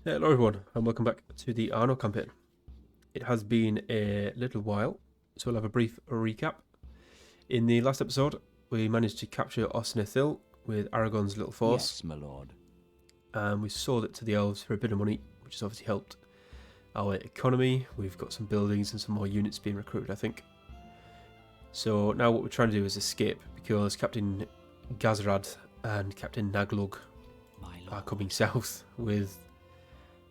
Hello everyone, and welcome back to the Arnor campaign. It has been a little while, so we'll have a brief recap. In the last episode, we managed to capture Osnithil with Aragon's little force. Yes, my lord. And we sold it to the elves for a bit of money, which has obviously helped our economy. We've got some buildings and some more units being recruited, I think. So now what we're trying to do is escape, because Captain Gazrad and Captain Naglug are coming south with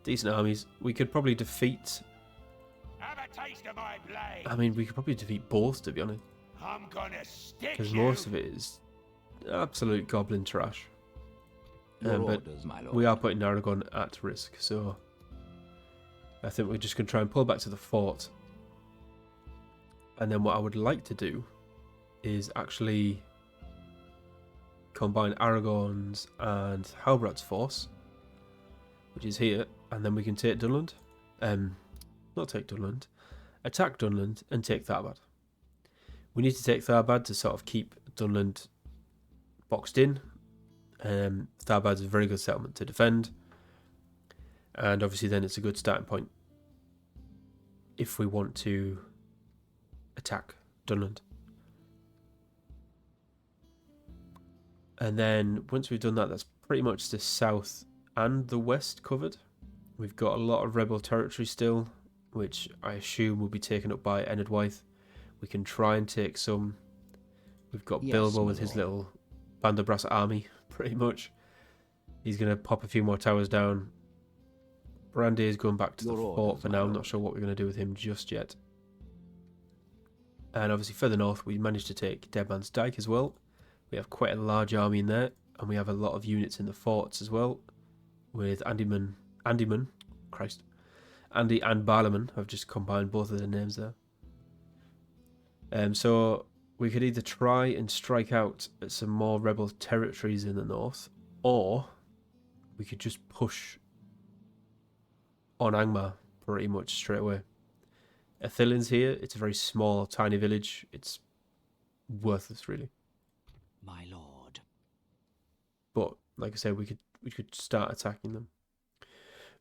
decent armies. We could probably defeat... Have a taste of my blade. I mean, we could probably defeat both, to be honest. I'm gonna stick Because you. most of it is absolute goblin trash. Your But orders, my lord. we are putting Aragon at risk, so... I think we're just going to try and pull back to the fort. And then what I would like to do is actually combine Aragon's and Halbrad's force, which is here, and then we can take Dunland. Not take Dunland. Attack Dunland and take Tharbad. We need to take Tharbad to sort of keep Dunland boxed in. Tharbad's a very good settlement to defend. And obviously then it's a good starting point if we want to attack Dunland. And then once we've done that, that's pretty much the south and the west covered. We've got a lot of rebel territory still, which I assume will be taken up by Enid Wythe. We can try and take some. We've got Yes, Bilbo my with his lord. little Banderbrass army, pretty much. He's going to pop a few more towers down. Brandy is going back to the Your fort orders, for my now. I'm lord. not sure what we're going to do with him just yet. And obviously further north, we managed to take Deadman's Dyke as well. We have quite a large army in there, and we have a lot of units in the forts as well, with Andy and Barlaman. I've just combined both of their names there. So we could either try and strike out at some more rebel territories in the north, or we could just push on Angmar pretty much straight away. Athilin's here. It's a very small, tiny village. It's worthless, really. My lord. But like I said, we could start attacking them.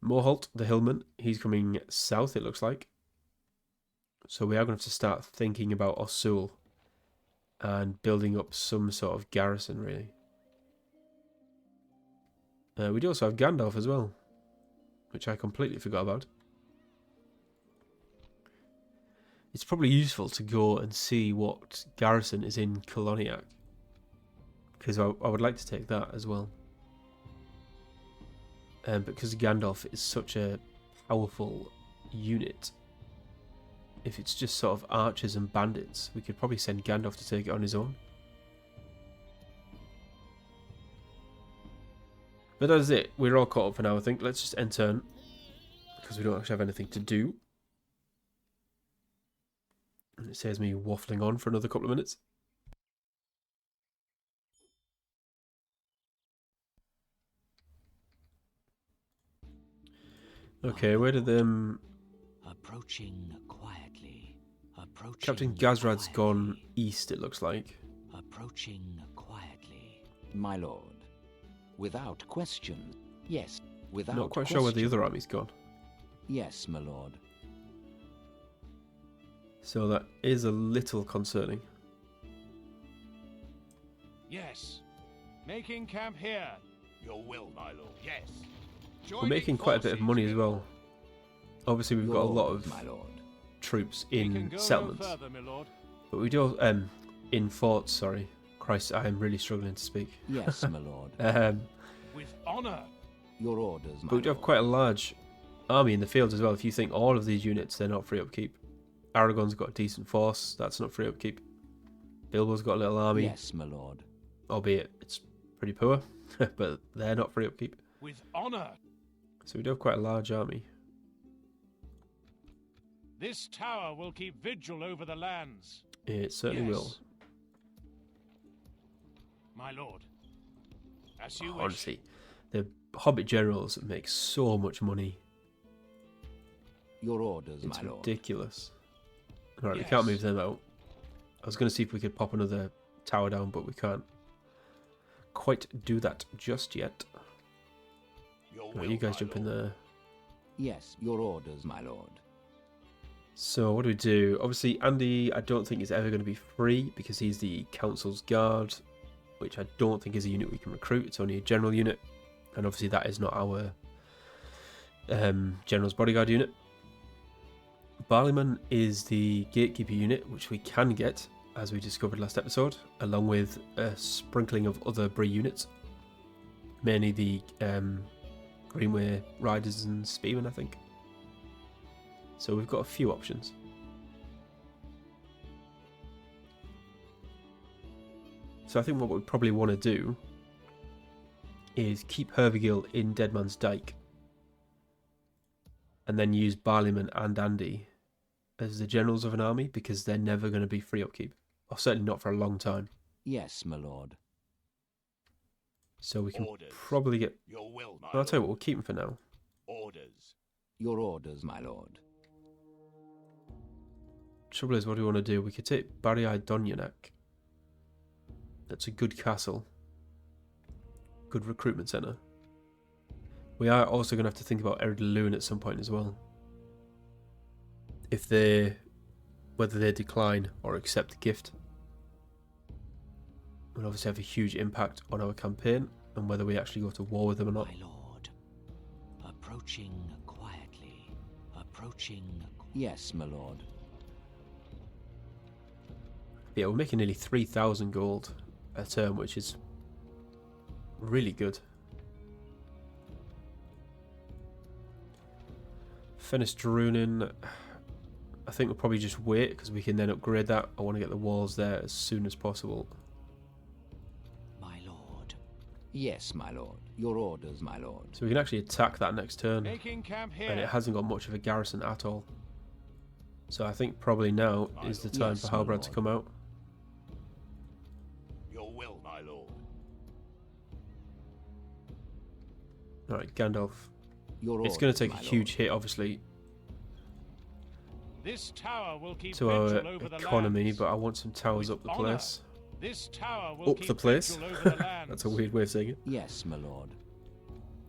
Moholt, the hillman, he's coming south, it looks like. So we are going to have to start thinking about Osul and building up some sort of garrison, really. We do also have Gandalf as well, which I completely forgot about. It's probably useful to go and see what garrison is in Koloniak, because I would like to take that as well. Because Gandalf is such a powerful unit, if it's just sort of archers and bandits, we could probably send Gandalf to take it on his own. But that is it. We're all caught up for now, I think. Let's just end turn, because we don't actually have anything to do. And it saves me waffling on for another couple of minutes. Okay, where did Approaching quietly. Approaching Captain Gazrad's quietly. gone east, it looks like. Approaching quietly. My lord. Without question. Yes. Without Not quite sure where the question. other army's gone. Yes, my lord. So that is a little concerning. Yes. Making camp here. Your will, my lord. Yes. We're making quite a bit of money as well. Obviously, we've Your got a lot orders, of my lord. troops We can in go settlements, no further, my lord. but we do in forts. Sorry, Christ, I am really struggling to speak. Yes, my lord. With honor. Your orders, my But we do have lord. quite a large army in the field as well. If you think all of these units, they're not free upkeep. Aragon's got a decent force. That's not free upkeep. Bilbo's got a little army, Yes, my lord. albeit it's pretty poor, but they're not free upkeep. With honor. So we do have quite a large army. This tower will keep vigil over the lands. It certainly will. Yes. My lord. As you wish. Honestly, the Hobbit generals make so much money. Your orders, It's my lord. ridiculous. Alright, we Yes. can't move them out. I was going to see if we could pop another tower down, but we can't quite do that just yet. Your Right, will, you guys my jump in lord. there. Yes, your orders, my lord. So what do? Obviously, Andy, I don't think is ever going to be free because he's the council's guard, which I don't think is a unit we can recruit. It's only a general unit, and obviously that is not our general's bodyguard unit. Barleyman is the gatekeeper unit, which we can get, as we discovered last episode, along with a sprinkling of other Bree units, mainly the Greenway Riders and Spearmen, I think. So we've got a few options. So I think what we probably want to do is keep Hervigill in Deadman's Dyke, and then use Barleyman and Andy as the generals of an army, because they're never going to be free upkeep, or certainly not for a long time. Yes, my lord. So we can Orders. probably get... Your will, my I'll tell you lord. what, we'll keep them for now. Orders. Your orders, my lord. Trouble is, what do we want to do? We could take Barry Donyanak. That's a good castle. Good recruitment centre. We are also going to have to think about Ered Lewin at some point as well. Whether they decline or accept the gift will obviously have a huge impact on our campaign and whether we actually go to war with them or not. My lord, approaching quietly, approaching... Yes, my lord. Yeah, we're making nearly 3,000 gold a term, which is really good. Finished Drunin. I think we'll probably just wait because we can then upgrade that. I want to get the walls there as soon as possible. My lord. Yes, my lord. Your orders, my lord. So we can actually attack that next turn. Making camp here. And it hasn't got much of a garrison at all. So I think probably now is the time Yes, for my Halbrand to lord. come out. Your will, my lord. Alright, Gandalf. Your It's going to orders, take a my huge hit, obviously, This tower will keep to our vigil over the economy, lands. but I want some towers With up the honour. place. This tower will Up keep the place? vigil over the lands. That's a weird way of saying it. lord. Yes, my lord.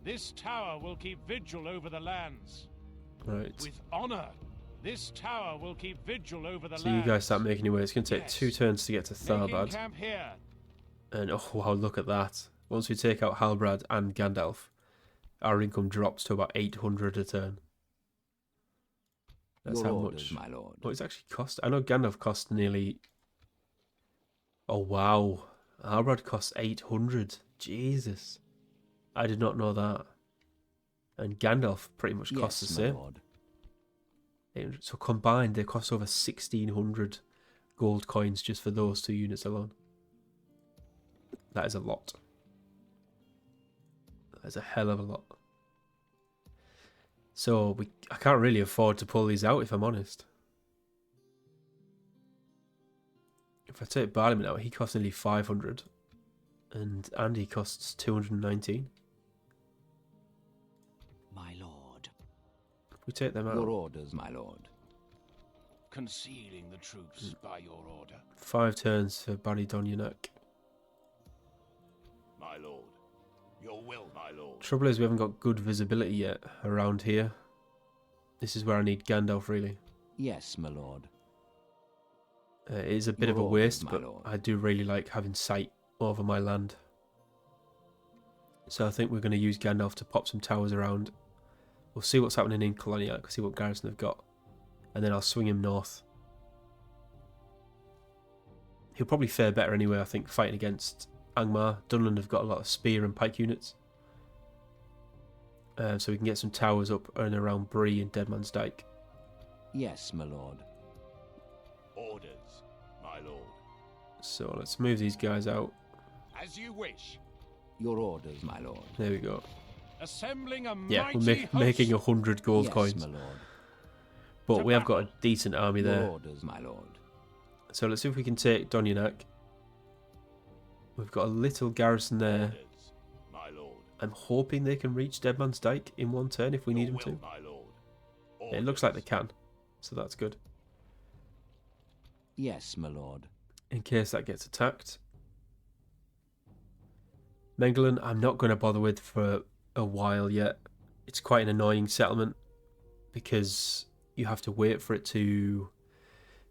This tower will keep vigil over the lands. Right. With honor. This tower will keep vigil over the So lands. you guys start making your way. It's going to take Yes. 2 turns to get to Making Tharbad. camp here. And oh wow, look at that. Once we take out Halbrand and Gandalf, our income drops to about 800 a turn. That's Your how orders, much. my lord. What it's actually cost? I know Gandalf cost nearly... Oh wow. Halbrand costs 800. Jesus. I did not know that. And Gandalf pretty much costs Yes, the my same. lord. 800. So combined, they cost over 1,600 gold coins just for those 2 units alone. That is a lot. That is a hell of a lot. So I can't really afford to pull these out, if I'm honest. If I take Barleyman out, he costs nearly 500. And Andy costs 219. My lord. If we take them Your out, orders, my lord. Concealing the troops by your order. 5 turns for Barry Donyanak. My lord. Your will, my lord. Trouble is we haven't got good visibility yet around here. This is where I need Gandalf, really. Yes, my lord. It is a bit Your of a orders, waste, my but lord. I do really like having sight over my land. So I think we're going to use Gandalf to pop some towers around. We'll see what's happening in Coloniac, see what garrison they've got. And then I'll swing him north. He'll probably fare better anyway, I think, fighting against Angmar. Dunland have got a lot of spear and pike units. So we can get some towers up and around Bree and Deadman's Dyke. Yes, my lord. Orders, my lord. So let's move these guys out. As you wish. Your orders, my lord. There we go. Assembling a Yeah, mighty we're host. making 100 gold Yes, coins. my lord. But to we have got a battle. decent army Your there. orders, my lord. So let's see if we can take Donyanak. We've got a little garrison there. Orders, my lord. I'm hoping they can reach Deadman's Dyke in 1 turn if we need Your them will, to. my lord. It looks like they Orders. can, so that's good. Yes, my lord. In case that gets attacked. Mengelen, I'm not going to bother with for a while yet. It's quite an annoying settlement. because you have to wait for it to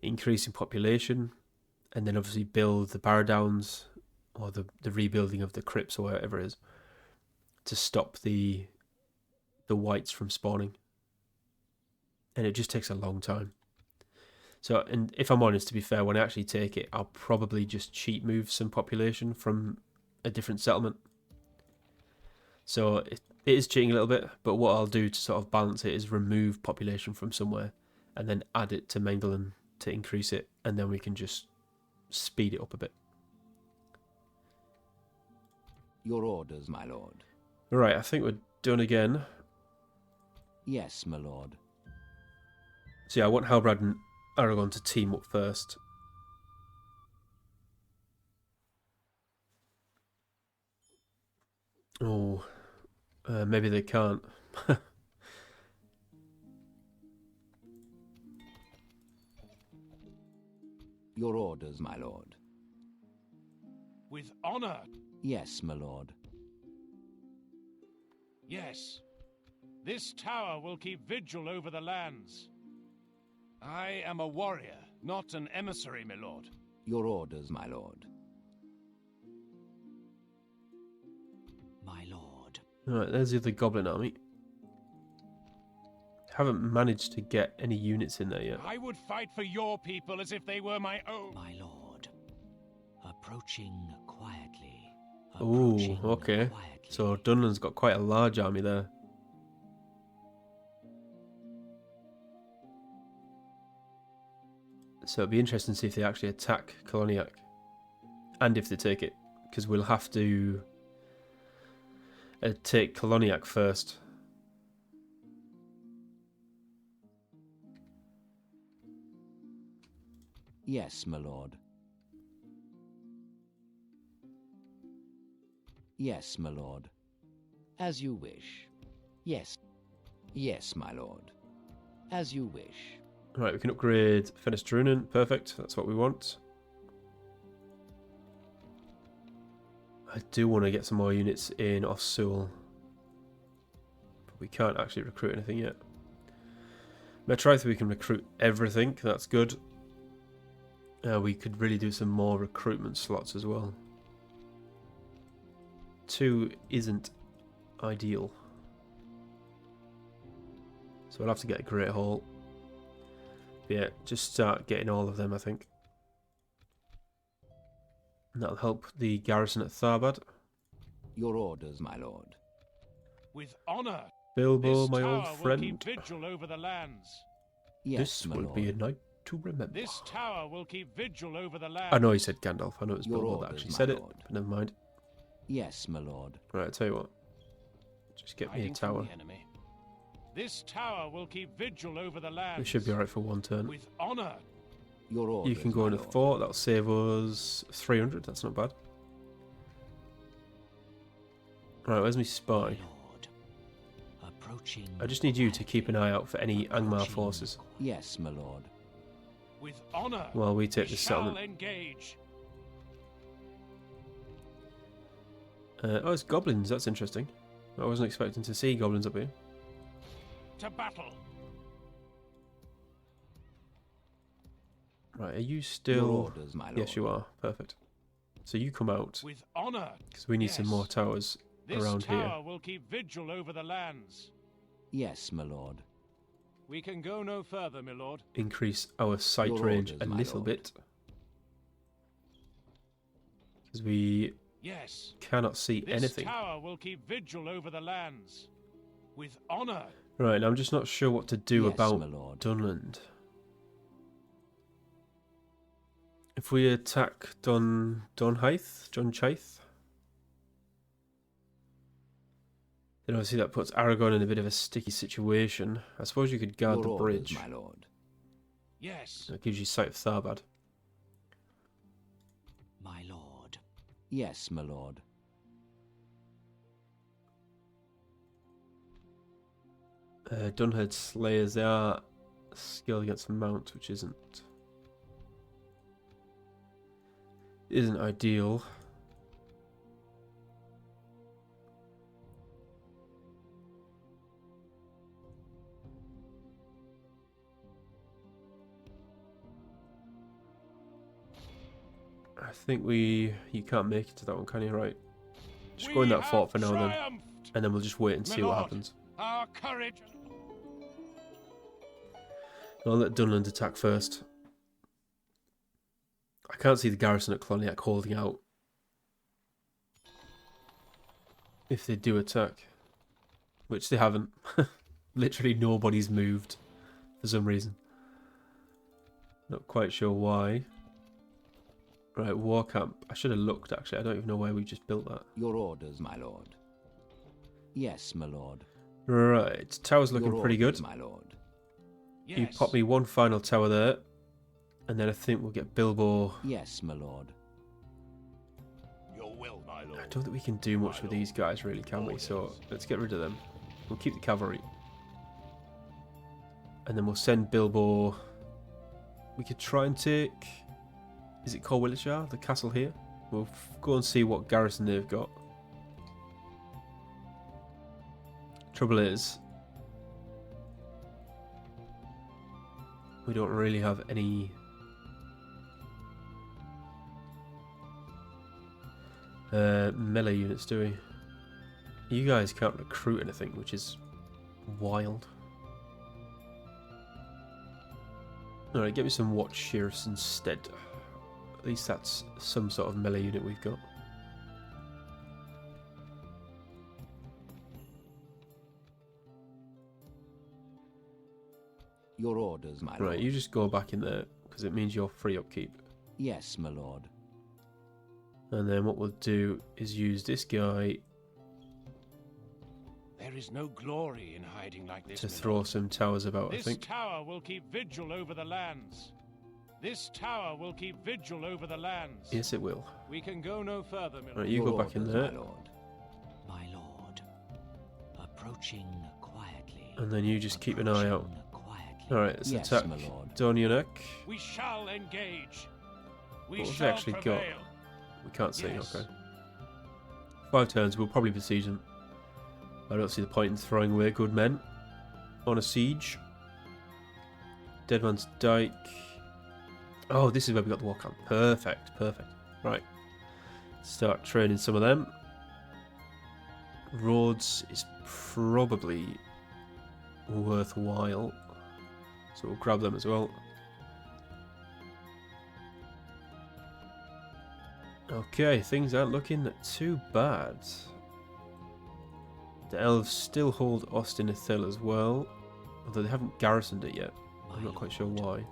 increase in population, and then obviously build the Barrow Downs or the rebuilding of the crypts or whatever it is to stop the whites from spawning. And it just takes a long time. So, and if I'm honest, to be fair, when I actually take it, I'll probably just cheat move some population from a different settlement. So it is cheating a little bit, but what I'll do to sort of balance it is remove population from somewhere and then add it to Mengelen to increase it, and then we can just speed it up a bit. Your orders, my lord. Right, I think we're done again. Yes, my lord. So yeah, I want Halbrand and Aragon to team up first. Oh, maybe they can't. Your orders, my lord. With honor. Yes, my lord. Yes. This tower will keep vigil over the lands. I am a warrior, not an emissary, my lord. Your orders, my lord. My lord. Alright, there's the other goblin army. Haven't managed to get any units in there yet. I would fight for your people as if they were my own. My lord. Approaching quietly. Ooh, Approaching okay. quietly. So Dunland's got quite a large army there. So it'd be interesting to see if they actually attack Koloniak. And if they take it. Because we'll have to take Koloniak first. Yes, my lord. Yes, my lord. As you wish. Yes. Yes, my lord. As you wish. Right, we can upgrade Fenestrunen. Perfect, that's what we want. I do want to get some more units in Ossul. But we can't actually recruit anything yet. Metrith, we can recruit everything. That's good. We could really do some more recruitment slots as well. 2 isn't ideal. So we'll have to get a Great Hall. Yeah, just start getting all of them, I think. And that'll help the garrison at Tharbad. Your orders, my lord. With honor. Bilbo, This my old tower will friend. keep vigil over the lands. Yes, This my will lord. be a night to remember. This tower will keep vigil over the lands. I know he said Gandalf. I know it was Your Bilbo that orders, actually my said it, lord. but never mind. Yes, my lord. Right, I'll tell you what. Just get me a Hiding from tower. the enemy. This tower will keep vigil over the lands. It should be alright for one turn. With honor. Your orders, You can go my in a lord. fort. That'll save us 300. That's not bad. Right, where's my spy? My lord. Approaching I just need you to keep an eye out for any Angmar Approaching forces Yes, my lord. With honor. while we take We this shall settlement. engage. Oh, it's goblins. That's interesting. I wasn't expecting to see goblins up here. To battle. Right, are you Your still... orders, my lord. Yes, you are. Perfect. So you come out, With honor. because we need some more Yes. towers This around tower here. will keep vigil over the lands. Yes, my lord. We can go no further, my lord. Increase our sight Your range orders, a my little lord. bit. Because we Yes. cannot see This anything. tower will keep vigil over the lands. With honor. Right, and I'm just not sure what to do Yes, about my lord. Dunland. If we attack Donhaith, then obviously that puts Aragon in a bit of a sticky situation. I suppose you could guard Your the orders, bridge. my lord. Yes. That gives you sight of Tharbad. My lord. Yes, my lord. Dunhead Slayers, they are skilled against Mount, which isn't ideal. I think you can't make it to that one, can you? Right. Just go in that fort for now then. And then we'll just wait and see what happens. Our courage. I'll let Dunland attack first. I can't see the garrison at Cloniac holding out. If they do attack. Which they haven't. Literally nobody's moved. For some reason. Not quite sure why. Right, war camp. I should have looked actually. I don't even know where we just built that. Your orders, my lord. Yes, my lord. Right, tower's looking pretty good. My lord. Yes. You pop me one final tower there. And then I think we'll get Bilbo. Yes, my lord. Your will, my lord. I don't think we can do much with these guys really, can we? So let's get rid of them. We'll keep the cavalry. And then we'll send Bilbo. We could try and take... Is it called Willishar? The castle here? We'll go and see what garrison they've got. Trouble is... we don't really have any... melee units, do we? You guys can't recruit anything, which is wild. Alright, get me some watch sheriffs instead. At least that's some sort of melee unit we've got. Your orders, my lord. Right, you just go back in there, because it means you're free upkeep. Yes, my lord. And then what we'll do is use this guy There is no glory in hiding like this. to my throw lord. some towers about, I This think. tower will keep vigil over the lands. This tower will keep vigil over the lands. Yes, it will. We can go no further, my Right, lord. you Your go back in orders, there. my lord. My lord. Approaching quietly. And then you just keep an eye out. Approaching quietly. Alright, let's Yes, attack my lord. Donianek. We shall engage. We What have they shall actually got? prevail. We can't see, Yes. okay. 5 turns, we'll probably besiege them. I don't see the point in throwing away good men on a siege. Deadman's Dyke. Oh, this is where we got the war camp. Perfect, perfect. Right. Start training some of them. Roads is probably worthwhile. So we'll grab them as well. Okay, things aren't looking too bad. The elves still hold Austin Ithil as well, although they haven't garrisoned it yet. I'm not quite sure why.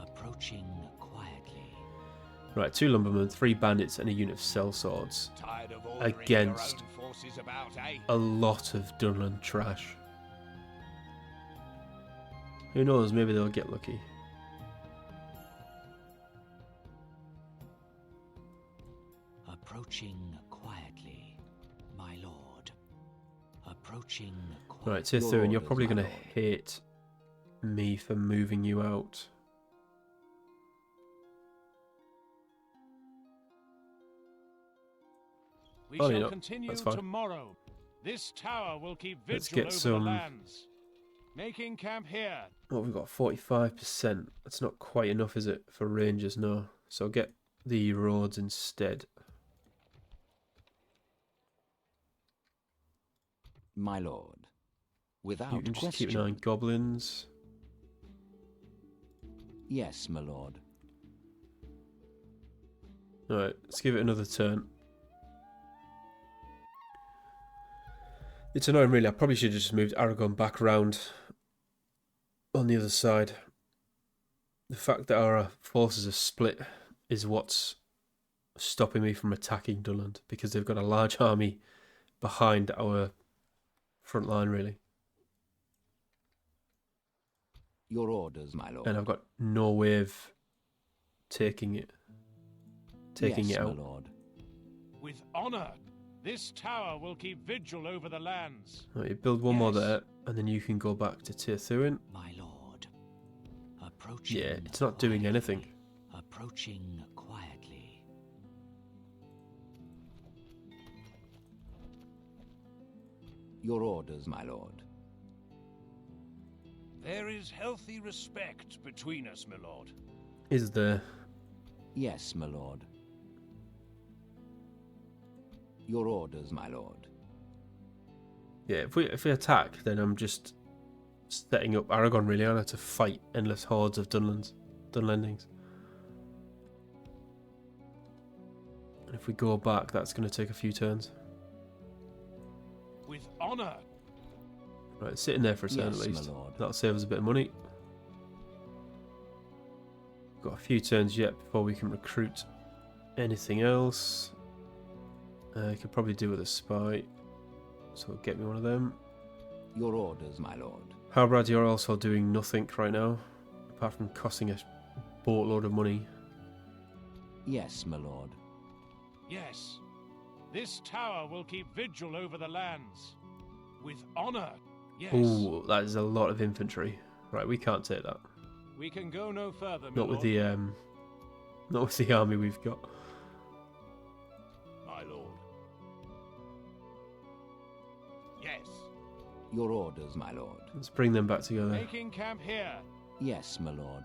Approaching quietly. Right, 2 lumbermen, 3 bandits, and a unit of sellswords Tired of ordering against your own forces about, eh? a lot of Dunland trash. Who knows, maybe they'll get lucky. Approaching quietly. My lord. Approaching quietly. Right, Tithun, you're orders, probably my going to lord. hate me for moving you out. We Oh, shall yeah, continue that's fine. tomorrow. This tower will keep Let's vigil get over some- the lands. Making camp here. What we've got, 45%. That's not quite enough, is it, for rangers? No. So get the roads instead. My lord. Without You can just question. keep an eye on goblins. Yes, my lord. Alright, let's give it another turn. It's annoying, really. I probably should have just moved Aragon back round on the other side. The fact that our forces are split is what's stopping me from attacking Dunland, because they've got a large army behind our front line, really. Your orders, my lord. And I've got no way of taking it. Taking yes, it my out. lord. With honor. This tower will keep vigil over the lands. Right, you build one more Yes. there, and then you can go back to Tirthuin. My lord. Approaching. Yeah, it's not doing anything. Approaching quietly. Your orders, my lord. There is healthy respect between us, my lord. Is there? Yes, my lord. Your orders, my lord. Yeah, if we attack, then I'm just setting up Aragon really, aren't I, to fight endless hordes of Dunlendings. And if we go back, that's going to take a few turns. With honor. Right, sitting there for a turn Yes, at least. my lord. That'll save us a bit of money. Got a few turns yet before we can recruit anything else. Could probably do with a spy. So get me one of them. Your orders, my lord. Halbrad, you're also doing nothing right now, apart from costing a boatload of money. Yes, my lord. Yes. This tower will keep vigil over the lands. With honor. Yes. Ooh, that is a lot of infantry. Right, we can't take that. We can go no further, my Not with lord. not with the army we've got. My lord. Yes. Your orders, my lord. Let's bring them back together. Making camp here. Yes, my lord.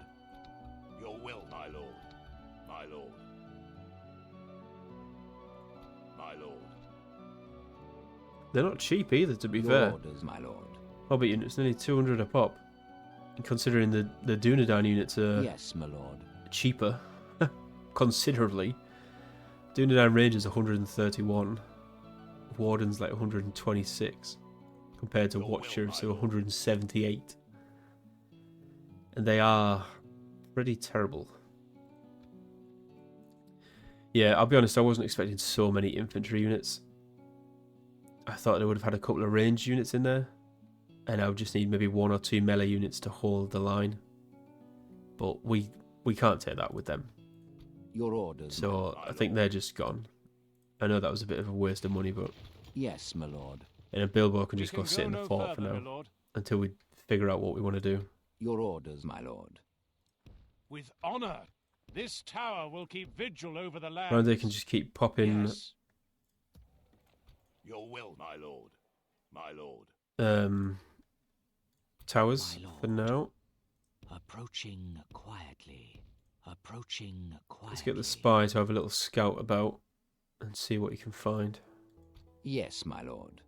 Your will, my lord. My lord. My lord. They're not cheap either, to be Your fair. orders, my lord. Hobbit units, nearly 200 a pop. And considering the Dunedain units are Yes, my lord. cheaper, considerably. Dunedain Rangers 131. Wardens like 126. Compared to Watch Sheriffs who are 178. And they are pretty terrible. Yeah, I'll be honest, I wasn't expecting so many infantry units. I thought they would have had a couple of ranged units in there. And I would just need maybe 1 or 2 melee units to hold the line. But we can't take that with them. Your orders. So I think they're just gone. I know that was a bit of a waste of money, but... Yes, my lord. And a Bilbo can We just go sit in the no fort for further, now. my lord. Until we figure out what we want to do. Your orders, my lord. With honor. This tower will keep vigil over the lands. And they can just keep popping Yes. Your will, my lord. My lord. towers My for lord. now. Approaching quietly. Approaching quietly. Let's get the spy to have a little scout about and see what he can find. Yes, my lord.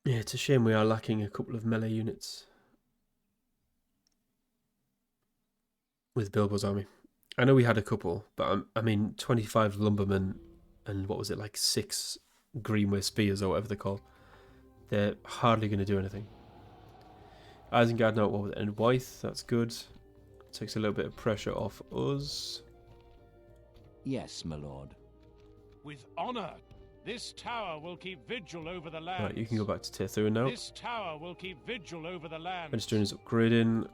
Yeah, it's a shame we are lacking a couple of melee units with Bilbo's army. I know we had a couple, but I mean 25 lumbermen and what was it, like 6 Greenway spears or whatever they're called. They're hardly going to do anything. Isengard now with and Wythe, that's good. Takes a little bit of pressure off us. Yes, my lord. With honor. This tower will keep vigil over the lands. Right, you can go back to Tethuan now. This tower will keep vigil over the lands. Minister is upgrading.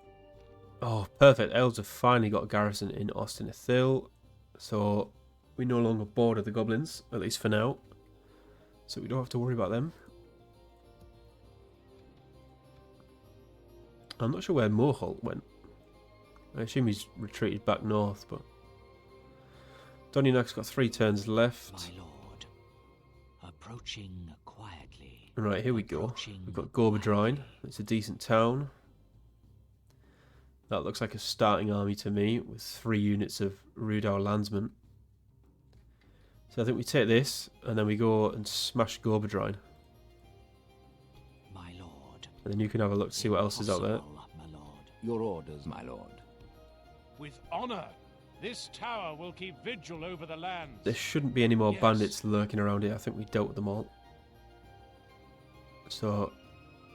Oh, perfect. Elves have finally got a garrison in Austin Ithil. So we no longer border the goblins, at least for now. So we don't have to worry about them. I'm not sure where Moholt went. I assume he's retreated back north, but... Donionak's got 3 turns left. My lord. Approaching quietly. Right, here we go. Approaching We've got Gorbadrine. quietly. It's a decent town. That looks like a starting army to me, with 3 units of Rudar Landsmen. So I think we take this, and then we go and smash Gorbadrine. My lord. And then you can have a look to see what else is out there. Impossible, my lord. Your orders, my lord. With honor. This tower will keep vigil over the lands. There shouldn't be any more Yes. bandits lurking around here. I think we dealt with them all. So,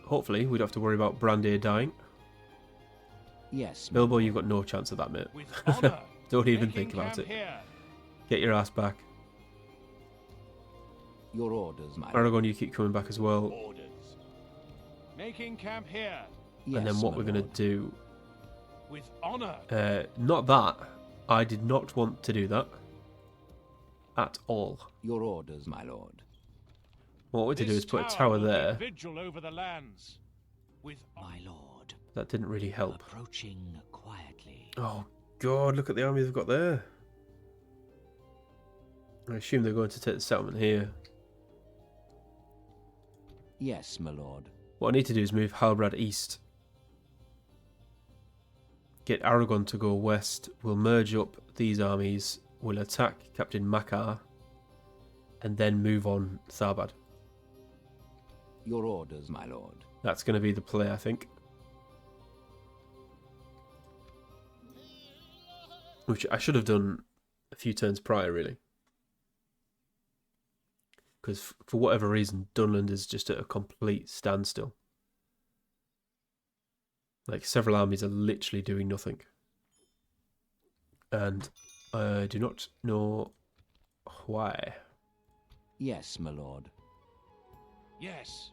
hopefully, we don't have to worry about Brandir dying. Yes, my Bilbo, lord. you've got no chance of that, mate. With honor. Don't even Making think about camp it. Here. Get your ass back. Your orders, my lord. Aragon, you keep coming back as well. Orders. Making camp here. Yes, And then what my we're going to lord. do... With honor. not that. I did not want to do that. At all. Your orders, my lord. What we're to do This is put a tower will keep there. Vigil over the lands. With My lord. That didn't really help. Approaching quietly. Oh, God, look at the army they've got there. I assume they're going to take the settlement here. Yes, my lord. What I need to do is move Halbrad east. Get Aragon to go west. We'll merge up these armies. We'll attack Captain Makar. And then move on Tharbad. Your orders, my lord. That's going to be the play, I think. Which I should have done a few turns prior, really. Because for whatever reason, Dunland is just at a complete standstill. Like, several armies are literally doing nothing. And I do not know why. Yes, my lord. Yes.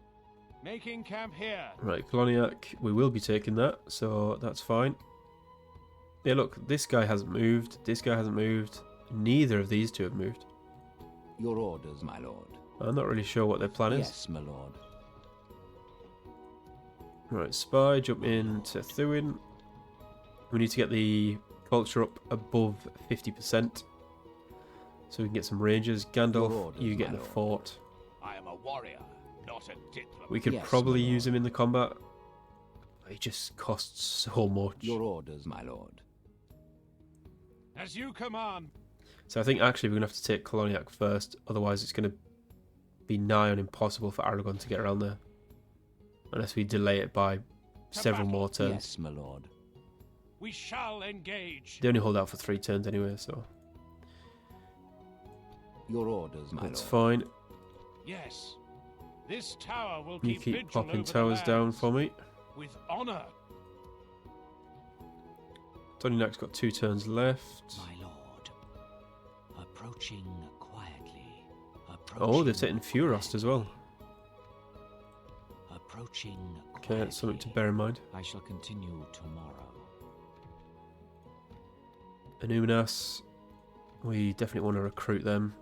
Making camp here. Right, Koloniak, we will be taking that, so that's fine. Yeah, look, this guy hasn't moved, this guy hasn't moved, neither of these two have moved. Your orders, my lord. I'm not really sure what their plan is. Yes, my lord. Right, Spy, jump into Thuin. We need to get the culture up above 50%, so we can get some rangers. Gandalf, orders, you get my in the lord. fort. I am a warrior, not a diplomat. We could Yes, probably my use lord. him in the combat. He just costs so much. Your orders, my lord. As you command. So I think actually we're going to have to take Koloniak first, otherwise it's going to be nigh on impossible for Aragon to get around there. Unless we delay it by several more turns. Yes, my lord. We shall engage. They only hold out for 3 turns anyway, so Your orders, my that's lord. fine. Yes. This tower will You keep keep vigil popping over the towers down lands. for me. With honor. Tonyak's got 2 turns left. My lord. Approaching quietly. Oh, they've taken Furost as well. Approaching Okay, that's something to quietly. bear in mind. I shall continue tomorrow. Anuminas, we definitely want to recruit them.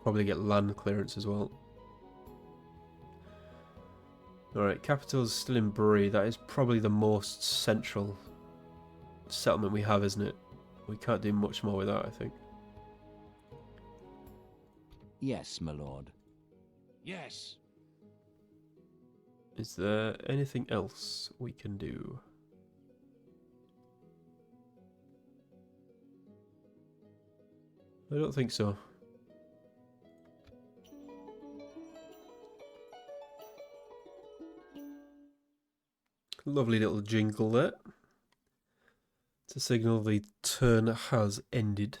Probably get land clearance as well. Alright, capital's still in Bury. That is probably the most central settlement we have, isn't it? We can't do much more with that, I think. Yes, my lord. Yes. Is there anything else we can do? I don't think so. Lovely little jingle there to signal the turn has ended.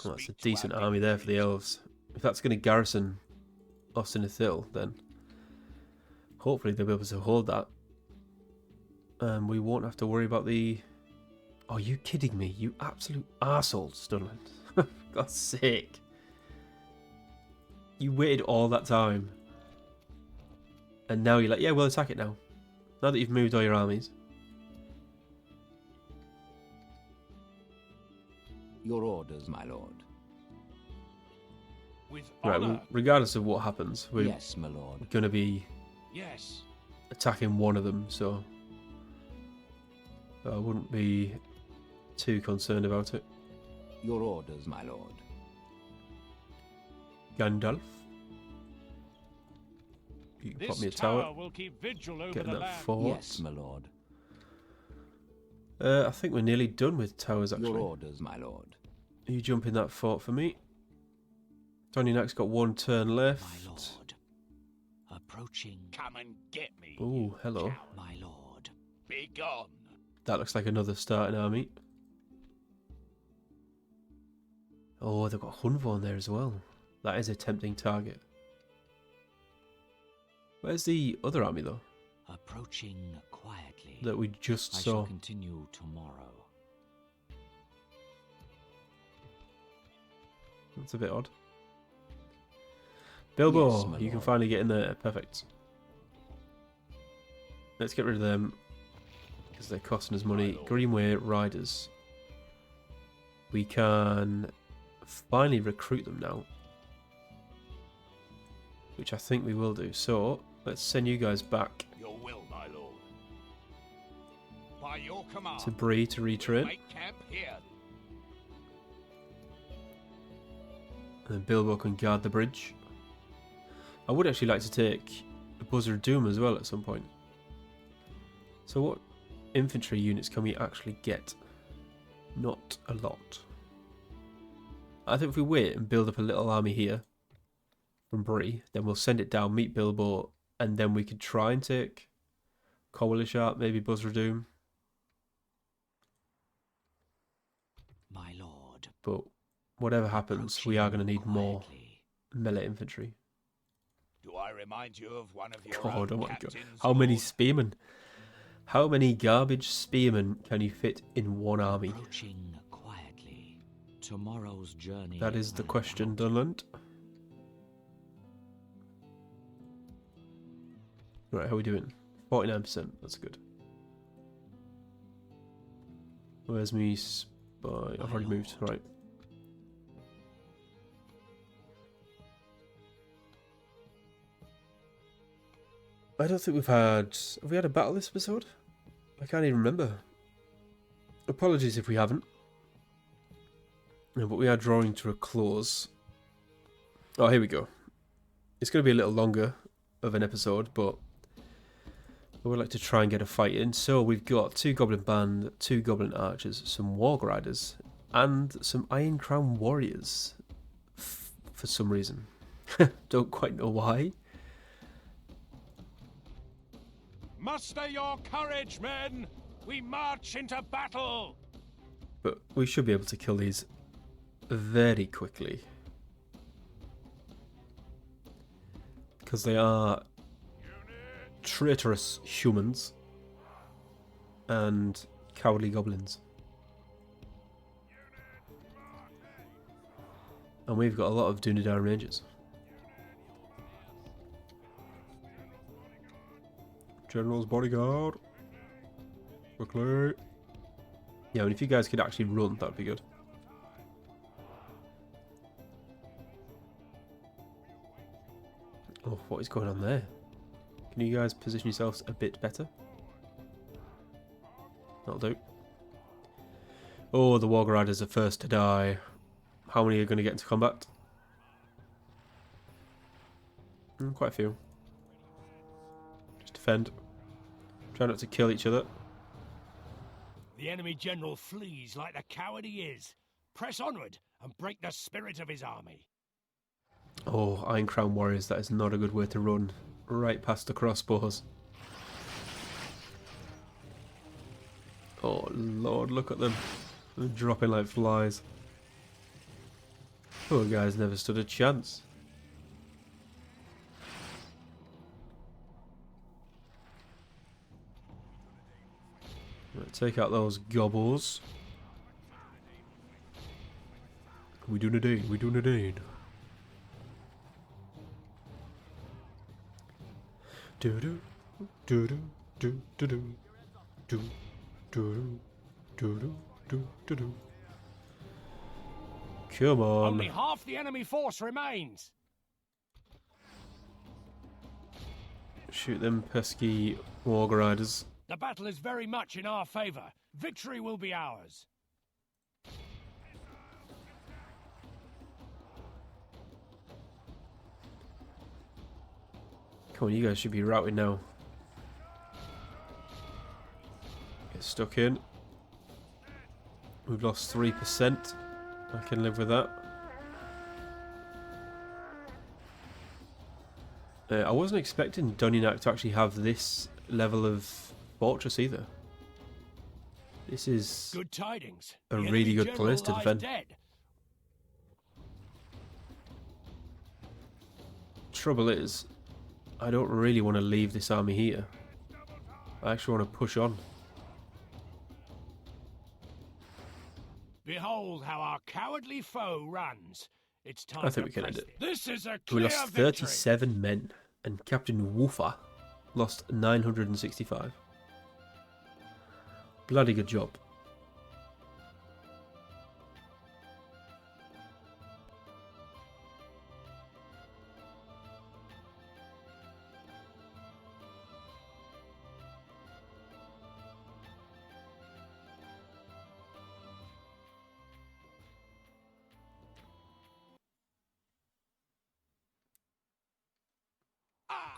Well, that's a Speak to decent our army there for the dignitaries. elves. If that's going to garrison Ostinithil, then hopefully they'll be able to hold that. And we won't have to worry about the... Oh, are you kidding me? You absolute arsehole, Stunland. For God's sake. You waited all that time. And now you're like, yeah, we'll attack it now. Now that you've moved all your armies. Your orders, my lord. With Right, honor. well, regardless of what happens, we're Yes, my lord. going to be Yes. attacking one of them, so I wouldn't be too concerned about it. Your orders, my lord. Gandalf. You can pop This me a tower tower. will keep vigil over Getting the that land. fort. Yes, my lord. I think we're nearly done with towers, Your actually. orders, my lord. You jump in that fort for me. Tony Knack's got 1 turn left. My lord. Approaching. Come and get me. Oh, you hello. coward. My lord. Be gone. That looks like another starting army. Oh, they've got Hunvorn there as well. That is a tempting target. Where's the other army, though, Approaching quietly. that we just I shall saw? continue tomorrow. That's a bit odd. Bilbo, Yes, my you can lord. finally get in there. Perfect. Let's get rid of them, because they're costing us money. My lord. Greenway Riders. We can finally recruit them now, which I think we will do. So, let's send you guys back Your will, my lord. By your command. to Bree to retrain. Make camp here. And then Bilbo can guard the bridge. I would actually like to take a Buzzer of Doom as well at some point. So what infantry units can we actually get? Not a lot. I think if we wait and build up a little army here from Bree, then we'll send it down, meet Bilbo, and then we could try and take Coalition, maybe Buzzer of Doom. My lord. But whatever happens, we are going to need more Quietly. melee infantry. Do I remind you of one of your God, own oh my god. captains, How many lord? spearmen? How many garbage spearmen can you fit in one army? Approaching quietly. Tomorrow's journey. That is the will question, count. Dunland. Right, how are we doing? 49%, that's good. Where's me spy? I've already moved, right. I don't think have we had a battle this episode? I can't even remember. Apologies if we haven't. No, but we are drawing to a close. Oh, here we go. It's going to be a little longer of an episode, but I would like to try and get a fight in. So we've got 2 Goblin Band, 2 Goblin Archers, some Warg Riders, and some Iron Crown Warriors. For some reason. Don't quite know why. Muster your courage, men! We march into battle! But we should be able to kill these very quickly. Because they are traitorous humans and cowardly goblins. And we've got a lot of Dunedain Rangers. General's bodyguard. Quickly. Yeah, and if you guys could actually run, that'd be good. Oh, what is going on there? Can you guys position yourselves a bit better? That'll do. Oh, the Warg Riders are first to die. How many are going to get into combat? Quite a few. Just defend. Try not to kill each other. The enemy general flees like the coward he is. Press onward and break the spirit of his army. Oh, Iron Crown Warriors, that is not a good way to run. Right past the crossbows. Oh lord, look at them. They're dropping like flies. Poor guys never stood a chance. Right, take out those gobbles. We doing a deed, we doing a deed. Do do do do do do do do do do do do do. Come on. Only half the enemy force remains. Shoot them pesky Warg Riders. The battle is very much in our favor. Victory will be ours. Come on, you guys should be routed now. Get stuck in. We've lost 3%. I can live with that. I wasn't expecting Dunyanak to actually have this level of fortress either. This is Good tidings. a The really enemy good general place to lies defend. dead. Trouble is, I don't really want to leave this army here. I actually want to push on. Behold how our cowardly foe runs. It's time I think to we can end press it. This is a We clear lost victory. 37 men, and Captain Woofer lost 965. Bloody good job.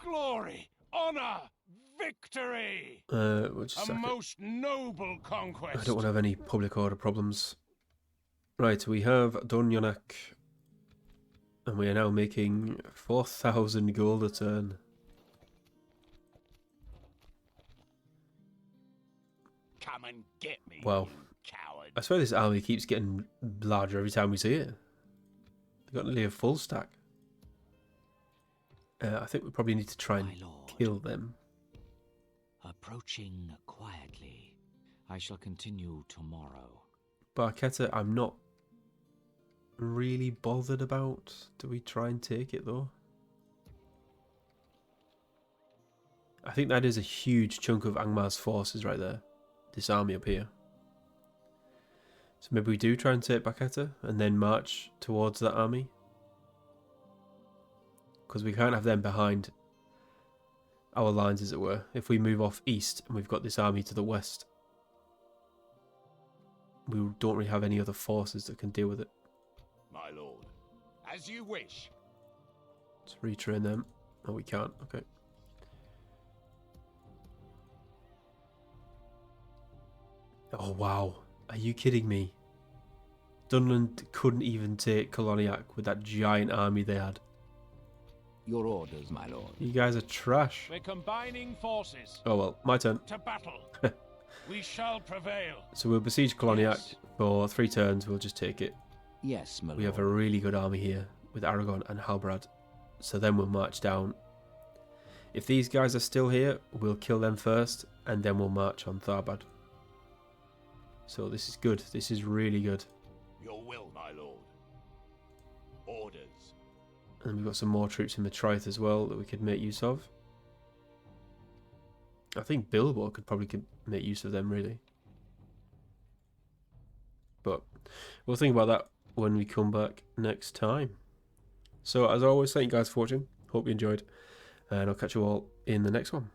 Glory, honor, victory! Just a A second. most noble I conquest. don't want to have any public order problems. Right, we have done Yonak, and we are now making 4,000 gold a turn. Come and get me, Wow. you coward. I swear this army keeps getting larger every time we see it. They've got nearly a full stack. I think we probably need to try and My lord. kill them. Approaching quietly. I shall continue tomorrow. Barchetta, I'm not really bothered about. Do we try and take it though? I think that is a huge chunk of Angmar's forces right there. This army up here. So maybe we do try and take Barchetta and then march towards that army. Because we can't have them behind our lines, as it were. If we move off east and we've got this army to the west, we don't really have any other forces that can deal with it. My lord. As you wish. Let's retrain them. Oh, we can't. Okay. Oh, wow. Are you kidding me? Dunland couldn't even take Koloniak with that giant army they had. Your orders, my lord. You guys are trash. We're combining forces. Oh, well. My turn. To battle. We shall prevail. So we'll besiege Koloniak Yes. for 3 turns. We'll just take it. Yes, my lord. We have a really good army here with Aragon and Halbrad. So then we'll march down. If these guys are still here, we'll kill them first, and then we'll march on Tharbad. So this is good. This is really good. Your will, my lord. Orders. And we've got some more troops in Matriath as well that we could make use of. I think Bilbo could probably make use of them, really. But we'll think about that when we come back next time. So as always, thank you guys for watching. Hope you enjoyed. And I'll catch you all in the next one.